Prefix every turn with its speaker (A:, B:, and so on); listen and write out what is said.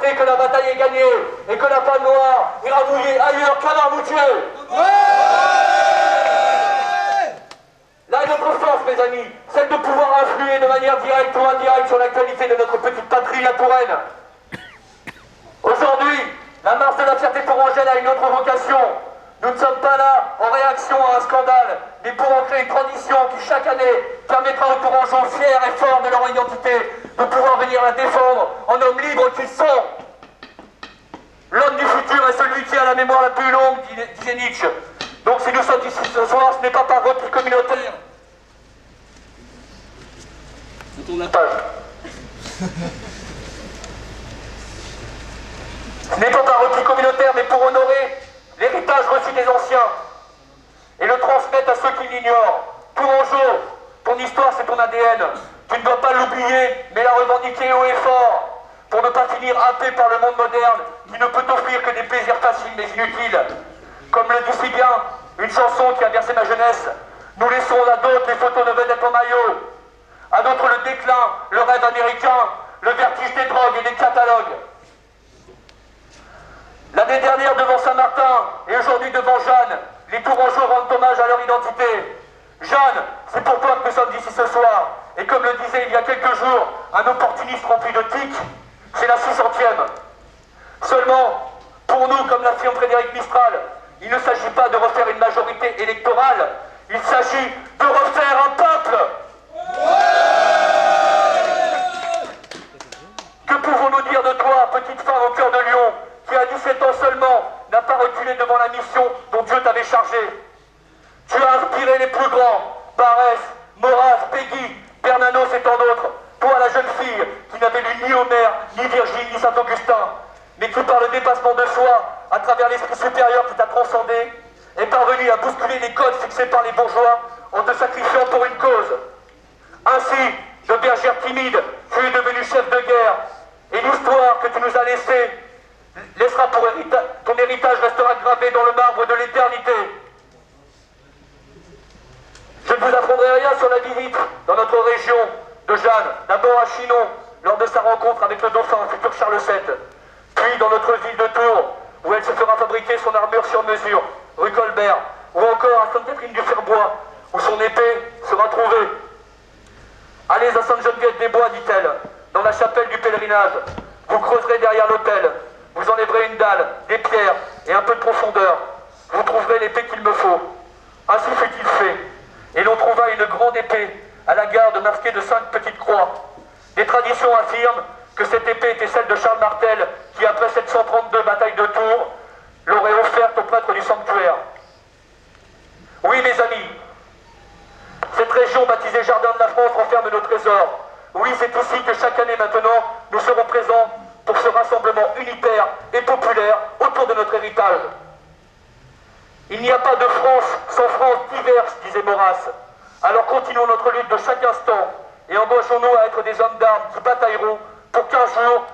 A: proclamer que la bataille est gagnée et que la balle noire ira mouiller ailleurs qu'à Marmoutier. Là est notre force, mes amis, celle de pouvoir influer de manière directe ou indirecte sur l'actualité de notre petite patrie, la Touraine. Aujourd'hui, la marche de la fierté tourangelle a une autre vocation. Nous ne sommes pas là en réaction à un scandale, mais pour en créer une tradition qui, chaque année, permettra aux Tourangeaux fiers et forts de leur identité de pouvoir venir la défendre en hommes libres qu'ils sont. L'homme du futur est celui qui a la mémoire la plus longue, disait Nietzsche. Donc si nous sommes ici ce soir, ce n'est pas par repli communautaire. Ça tourne la page. Ce n'est pas par repli communautaire, mais pour honorer l'héritage reçu des anciens et le transmettre à ceux qui l'ignorent. Tourangeau, ton histoire c'est ton ADN. Tu ne dois pas l'oublier, mais la revendiquer haut et fort, pour ne pas finir happé par le monde moderne qui ne peut t'offrir que des plaisirs faciles mais inutiles. Comme le dit si bien une chanson qui a bercé ma jeunesse, nous laissons à d'autres les photos de vedettes en maillot, à d'autres le déclin, le rêve américain, le vertige des drogues et des catalogues. L'année dernière devant Saint-Martin et aujourd'hui devant Jeanne, les Tourangeaux rendent hommage à leur identité. Jeanne, c'est pour toi que nous sommes ici ce soir. Et comme le disait il y a quelques jours un opportuniste rempli de tics, c'est la 600e. Seulement, pour nous, comme l'affirme Frédéric Mistral, il ne s'agit pas de refaire une majorité électorale, il s'agit de refaire un peuple. Que pouvons-nous dire de toi, petite femme au cœur de Lyon, qui à 17 ans seulement n'a pas reculé devant la mission dont Dieu t'avait chargé? Tu as inspiré les plus grands, Barès, Maurras, Péguy, Bernanos et tant d'autres. Toi, la jeune fille qui n'avait lu ni Homère, ni Virgile, ni Saint-Augustin, mais qui, par le dépassement de soi, à travers l'esprit supérieur qui t'a transcendé, est parvenue à bousculer les codes fixés par les bourgeois en te sacrifiant pour une cause. Ainsi, de bergère timide, tu es devenu chef de guerre, et l'histoire que tu nous as laissée laissera pour ton héritage restera gravé dans le marbre de l'éternité. Je ne vous apprendrai rien sur la visite dans notre région de Jeanne, d'abord à Chinon, lors de sa rencontre avec le dauphin, futur Charles VII, puis dans notre ville de Tours, où elle se fera fabriquer son armure sur mesure, rue Colbert, ou encore à Sainte-Catherine-du-Ferbois, où son épée sera trouvée. Allez à Sainte-Geneviève-des-Bois, dit-elle, dans la chapelle du pèlerinage. Vous creuserez derrière l'autel, vous enlèverez une dalle, des pierres et un peu de profondeur. Vous trouverez l'épée qu'il me faut. Ainsi fut-il fait. Et l'on trouva une grande épée à la garde masquée de 5 petites croix. Des traditions affirment que cette épée était celle de Charles Martel qui, après 732 batailles de Tours, l'aurait offerte au prêtre du sanctuaire. Oui, mes amis, cette région baptisée Jardin de la France renferme nos trésors. Oui, c'est ici que chaque année maintenant, nous serons présents pour ce rassemblement unitaire et populaire autour de notre héritage. Il n'y a pas de France sans France diverse, disait Maurras. Alors continuons notre lutte de chaque instant et engouageons-nous à être des hommes d'armes qui batailleront pour qu'un jour